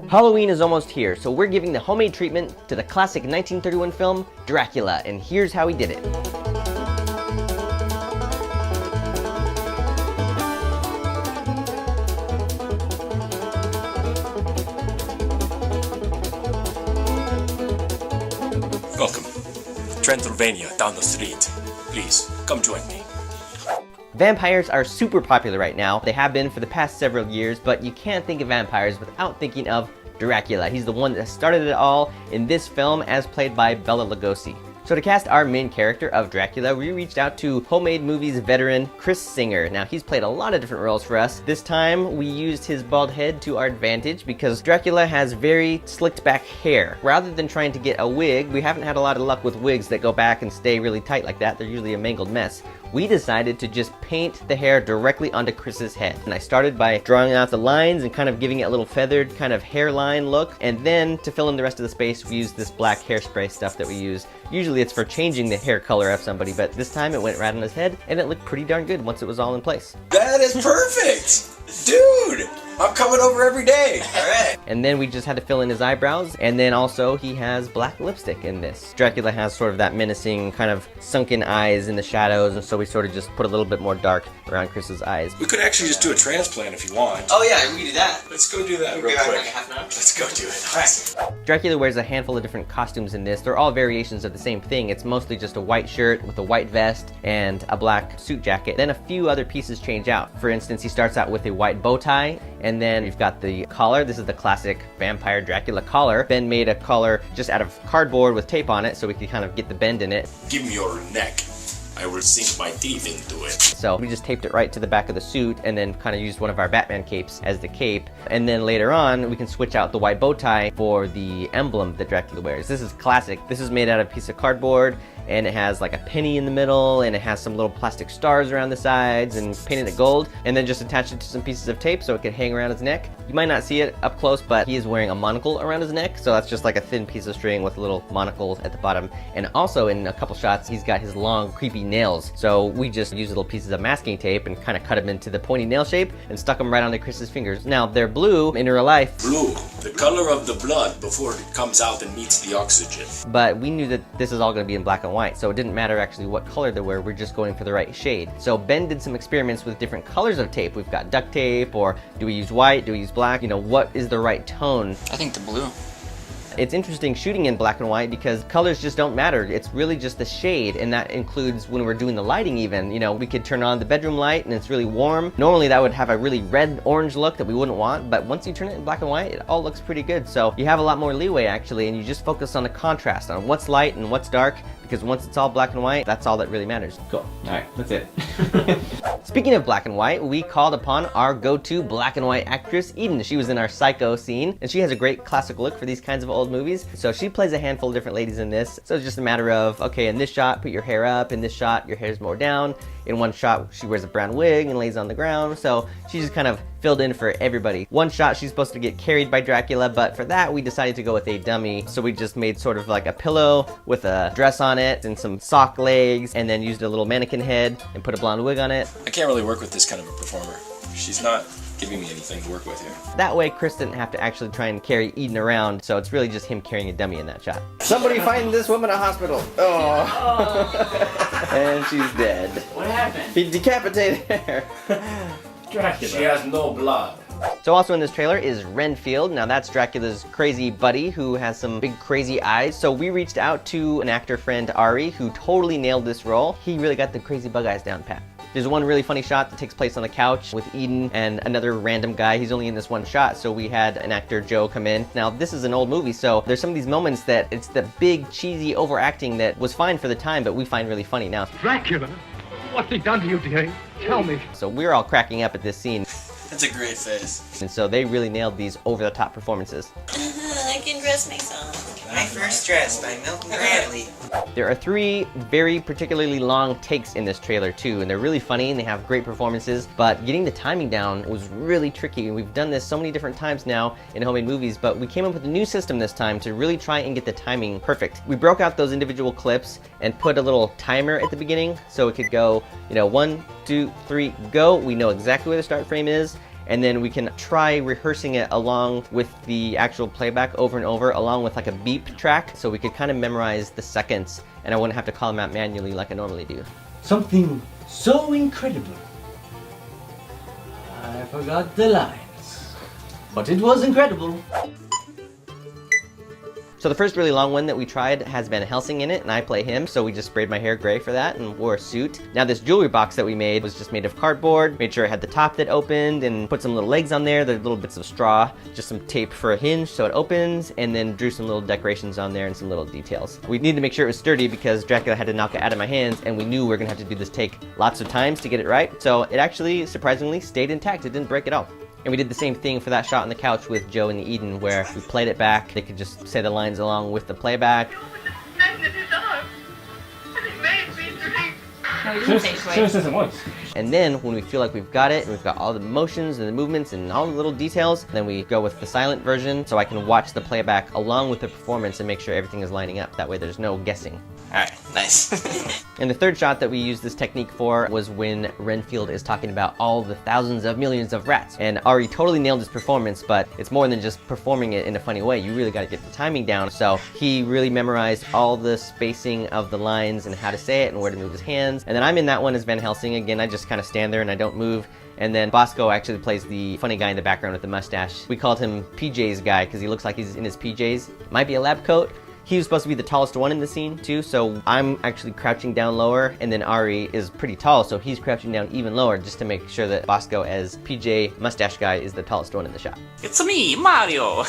Halloween is almost here, so we're giving the homemade treatment to the classic 1931 film, Dracula, and here's how he did it. Welcome. Transylvania down the street. Please, come join me. Vampires are super popular right now. They have been for the past several years, but you can't think of vampires without thinking of Dracula. He's the one that started it all in this film as played by Bela Lugosi. So to cast our main character of Dracula, we reached out to Homemade Movies veteran Chris Singer. Now he's played a lot of different roles for us. This time we used his bald head to our advantage because Dracula has very slicked back hair. Rather than trying to get a wig, we haven't had a lot of luck with wigs that go back and stay really tight like that. They're usually a mangled mess. We decided to just paint the hair directly onto Chris's head. And I started by drawing out the lines and kind of giving it a little feathered kind of hairline look. And then to fill in the rest of the space, we used this black hairspray stuff that we use. Usually it's for changing the hair color of somebody, but this time it went right on his head and it looked pretty darn good once it was all in place. That is perfect! Dude! I'm coming over every day! Alright. And then we just had to fill in his eyebrows, and then also he has black lipstick in this. Dracula has sort of that menacing kind of sunken eyes in the shadows, and so we sort of just put a little bit more dark around Chris's eyes. We could actually just do a transplant if you want. Oh yeah, we can do that. Let's go do that real quick. Like half an hour? Let's go do it. Alright. Dracula wears a handful of different costumes in this. They're all variations of the same thing. It's mostly just a white shirt with a white vest and a black suit jacket. Then a few other pieces change out. For instance, he starts out with a white bow tie, and then we've got the collar. This is the classic vampire Dracula collar. Ben made a collar just out of cardboard with tape on it so we could kind of get the bend in it. Give me your neck. I will sink my teeth into it. So we just taped it right to the back of the suit and then kind of used one of our Batman capes as the cape. And then later on, we can switch out the white bow tie for the emblem that Dracula wears. This is classic. This is made out of a piece of cardboard, and it has like a penny in the middle, and it has some little plastic stars around the sides and painted it gold, and then just attached it to some pieces of tape so it could hang around his neck. You might not see it up close, but he is wearing a monocle around his neck, so that's just like a thin piece of string with a little monocle at the bottom. And also in a couple shots, he's got his long, creepy nails. So we just used little pieces of masking tape and kind of cut them into the pointy nail shape and stuck them right onto Chris's fingers. Now, they're blue in real life. Blue, the color of the blood before it comes out and meets the oxygen. But we knew that this is all going to be in black and white, so it didn't matter actually what color they were. We're just going for the right shade. So Ben did some experiments with different colors of tape. We've got duct tape, or do we use white? Do we use black? You know, what is the right tone? I think the blue. It's interesting shooting in black and white because colors just don't matter. It's really just the shade, and that includes when we're doing the lighting even. You know, we could turn on the bedroom light and it's really warm. Normally that would have a really red-orange look that we wouldn't want, but once you turn it in black and white, it all looks pretty good. So you have a lot more leeway actually, and you just focus on the contrast, on what's light and what's dark, because once it's all black and white, that's all that really matters. Cool. Alright, that's it. Speaking of black and white, we called upon our go-to black and white actress, Eden. She was in our Psycho scene, and she has a great classic look for these kinds of old movies. So she plays a handful of different ladies in this. So it's just a matter of, okay, in this shot, put your hair up. In this shot, your hair's more down. In one shot, she wears a brown wig and lays on the ground. So she just kind of filled in for everybody. One shot, she's supposed to get carried by Dracula, but for that, we decided to go with a dummy. So we just made sort of like a pillow with a dress on it and some sock legs, and then used a little mannequin head and put a blonde wig on it. I can't really work with this kind of a performer. She's not giving me anything to work with here. That way, Chris didn't have to actually try and carry Eden around, so it's really just him carrying a dummy in that shot. Somebody find this woman a hospital. Oh. And she's dead. What happened? He decapitated her. Dracula. She has no blood. So also in this trailer is Renfield. Now that's Dracula's crazy buddy who has some big crazy eyes. So we reached out to an actor friend, Ari, who totally nailed this role. He really got the crazy bug eyes down pat. There's one really funny shot that takes place on the couch with Eden and another random guy. He's only in this one shot, so we had an actor, Joe, come in. Now, this is an old movie, so there's some of these moments that it's the big, cheesy overacting that was fine for the time, but we find really funny now. Dracula? What's he done to you, dear? Tell me. So we're all cracking up at this scene. That's a great face. And so they really nailed these over-the-top performances. I can dress myself. My First Dress by Milton Bradley. There are 3 very particularly long takes in this trailer too, and they're really funny and they have great performances, but getting the timing down was really tricky. And we've done this so many different times now in homemade movies, but we came up with a new system this time to really try and get the timing perfect. We broke out those individual clips and put a little timer at the beginning so it could go, 1, 2, 3, go. We know exactly where the start frame is. and then we can try rehearsing it along with the actual playback over and over, along with like a beep track, so we could kind of memorize the seconds, and I wouldn't have to call them out manually like I normally do. Something so incredible. I forgot the lines, but it was incredible. So the first really long one that we tried has Van Helsing in it, and I play him, so we just sprayed my hair gray for that and wore a suit. Now this jewelry box that we made was just made of cardboard, made sure it had the top that opened, and put some little legs on there, the little bits of straw, just some tape for a hinge so it opens, and then drew some little decorations on there and some little details. We needed to make sure it was sturdy because Dracula had to knock it out of my hands, and we knew we were gonna have to do this take lots of times to get it right, so it actually, surprisingly, stayed intact. It didn't break at all. And we did the same thing for that shot on the couch with Joe and Eden, where we played it back. They could just say the lines along with the playback. Show us this at once. And then when we feel like we've got it, and we've got all the motions and the movements and all the little details, then we go with the silent version so I can watch the playback along with the performance and make sure everything is lining up. That way there's no guessing. Alright, nice. And the third shot that we used this technique for was when Renfield is talking about all the thousands of millions of rats. And Ari totally nailed his performance, but it's more than just performing it in a funny way. You really got to get the timing down. So he really memorized all the spacing of the lines and how to say it and where to move his hands. And then I'm in that one as Van Helsing. Again, I just kind of stand there and I don't move. And then Bosco actually plays the funny guy in the background with the mustache. We called him PJ's guy because he looks like he's in his PJs. Might be a lab coat. He was supposed to be the tallest one in the scene too, so I'm actually crouching down lower, and then Ari is pretty tall, so he's crouching down even lower just to make sure that Bosco as PJ mustache guy is the tallest one in the shot. It's me, Mario!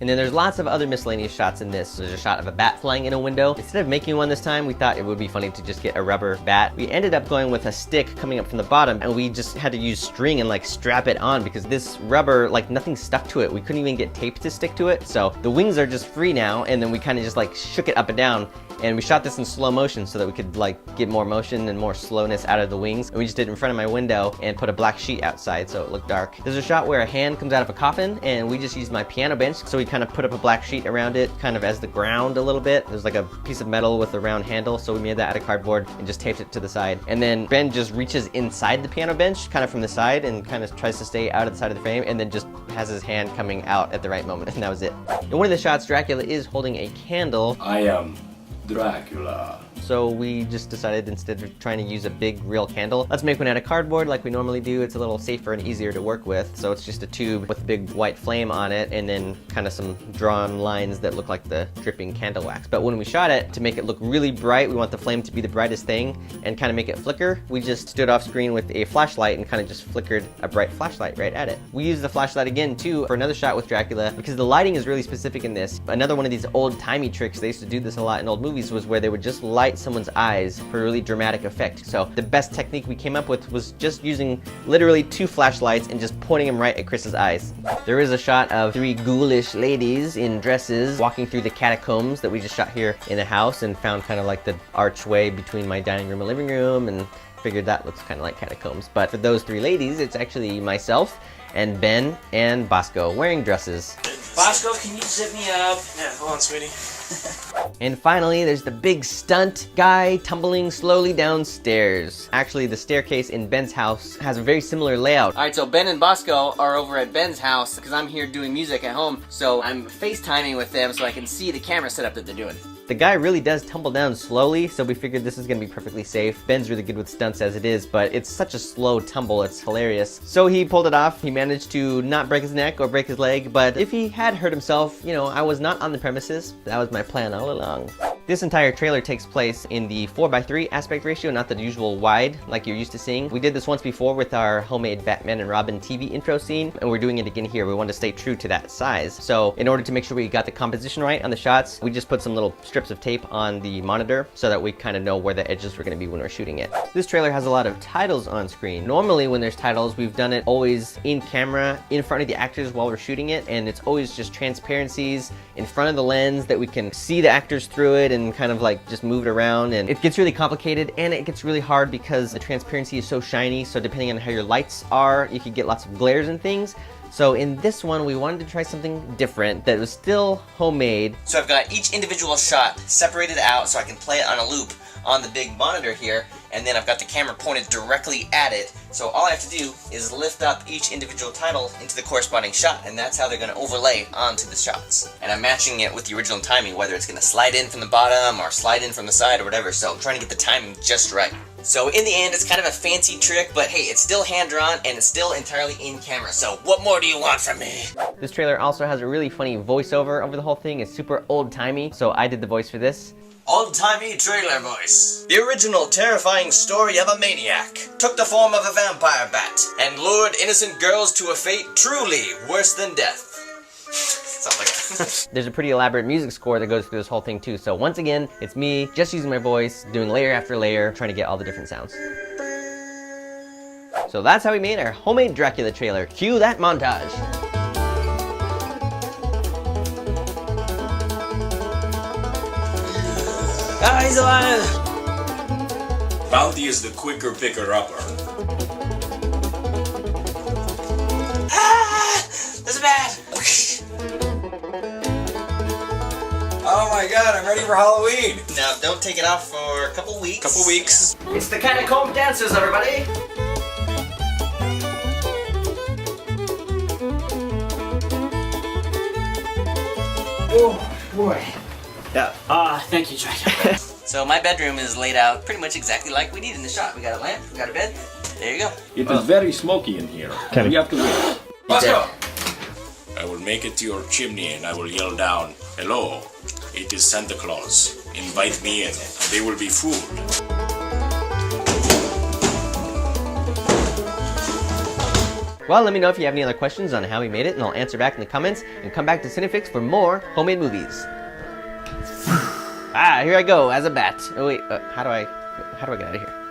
And then there's lots of other miscellaneous shots in this. There's a shot of a bat flying in a window. Instead of making one this time, we thought it would be funny to just get a rubber bat. We ended up going with a stick coming up from the bottom, and we just had to use string and like strap it on because this rubber, like nothing stuck to it. We couldn't even get tape to stick to it, so the wings are just free now, and then we kind of just like shook it up and down, and we shot this in slow motion so that we could like get more motion and more slowness out of the wings. And we just did it in front of my window and put a black sheet outside so it looked dark. There's a shot where a hand comes out of a coffin, and we just used my piano bench, so we kind of put up a black sheet around it kind of as the ground a little bit. There's like a piece of metal with a round handle, so we made that out of cardboard and just taped it to the side. And then Ben just reaches inside the piano bench kind of from the side and kind of tries to stay out of the side of the frame, and then just has his hand coming out at the right moment, and that was it. In one of the shots, Dracula is holding a candle. I am Dracula. So we just decided, instead of trying to use a big real candle, let's make one out of cardboard like we normally do. It's a little safer and easier to work with. So it's just a tube with a big white flame on it, and then kind of some drawn lines that look like the dripping candle wax. But when we shot it, to make it look really bright, we want the flame to be the brightest thing and kind of make it flicker. We just stood off screen with a flashlight and kind of just flickered a bright flashlight right at it. We used the flashlight again too for another shot with Dracula because the lighting is really specific in this. Another one of these old-timey tricks, they used to do this a lot in old movies, was where they would just light someone's eyes for a really dramatic effect. So the best technique we came up with was just using literally 2 flashlights and just pointing them right at Chris's eyes. There is a shot of 3 ghoulish ladies in dresses walking through the catacombs that we just shot here in the house, and found kind of like the archway between my dining room and living room, and figured that looks kind of like catacombs. But for those 3 ladies, it's actually myself and Ben and Bosco wearing dresses. Bosco, can you zip me up? Yeah, hold on, sweetie. And finally, there's the big stunt guy tumbling slowly downstairs. Actually, the staircase in Ben's house has a very similar layout. Alright, so Ben and Bosco are over at Ben's house because I'm here doing music at home, so I'm FaceTiming with them so I can see the camera setup that they're doing. The guy really does tumble down slowly, so we figured this is gonna be perfectly safe. Ben's really good with stunts as it is, but it's such a slow tumble, it's hilarious. So he pulled it off. He managed to not break his neck or break his leg, but if he had hurt himself, you know, I was not on the premises. That was my plan all along. This entire trailer takes place in the 4:3 aspect ratio, not the usual wide like you're used to seeing. We did this once before with our homemade Batman and Robin TV intro scene, and we're doing it again here. We wanted to stay true to that size. So in order to make sure we got the composition right on the shots, we just put some little strips of tape on the monitor so that we kind of know where the edges were going to be when we're shooting it. This trailer has a lot of titles on screen. Normally when there's titles, we've done it always in camera, in front of the actors while we're shooting it, and it's always just transparencies in front of the lens that we can see the actors through it and kind of like just move it around, and it gets really complicated and it gets really hard because the transparency is so shiny, so depending on how your lights are, you could get lots of glares and things. So in this one, we wanted to try something different that was still homemade. So I've got each individual shot separated out so I can play it on a loop on the big monitor here, and then I've got the camera pointed directly at it. So all I have to do is lift up each individual title into the corresponding shot, and that's how they're going to overlay onto the shots. And I'm matching it with the original timing, whether it's going to slide in from the bottom or slide in from the side or whatever, so I'm trying to get the timing just right. So in the end, it's kind of a fancy trick, but hey, it's still hand-drawn and it's still entirely in camera, so what more do you want from me? This trailer also has a really funny voiceover over the whole thing. It's super old-timey, so I did the voice for this. Old-timey trailer voice. The original terrifying story of a maniac took the form of a vampire bat and lured innocent girls to a fate truly worse than death. Something like that. There's a pretty elaborate music score that goes through this whole thing too, so once again, it's me just using my voice, doing layer after layer, trying to get all the different sounds. So that's how we made our homemade Dracula trailer. Cue that montage. Ah, he's alive! Bounty is the quicker picker-upper. Ah! That's bad! Oh my god, I'm ready for Halloween! Now, don't take it off for a couple weeks. Couple weeks. It's the catacomb dancers, everybody! Oh, boy. Yeah. Thank you, Dracula. So my bedroom is laid out pretty much exactly like we need in the shot. We got a lamp, we got a bed. There you go. It is very smoky in here. We have to wait. Let's go! I will make it to your chimney and I will yell down, "Hello, it is Santa Claus. Invite me in. They will be fooled." Well, let me know if you have any other questions on how we made it, and I'll answer back in the comments, and come back to Cinefix for more homemade movies. Here I go, as a bat. Oh wait, how do I get out of here?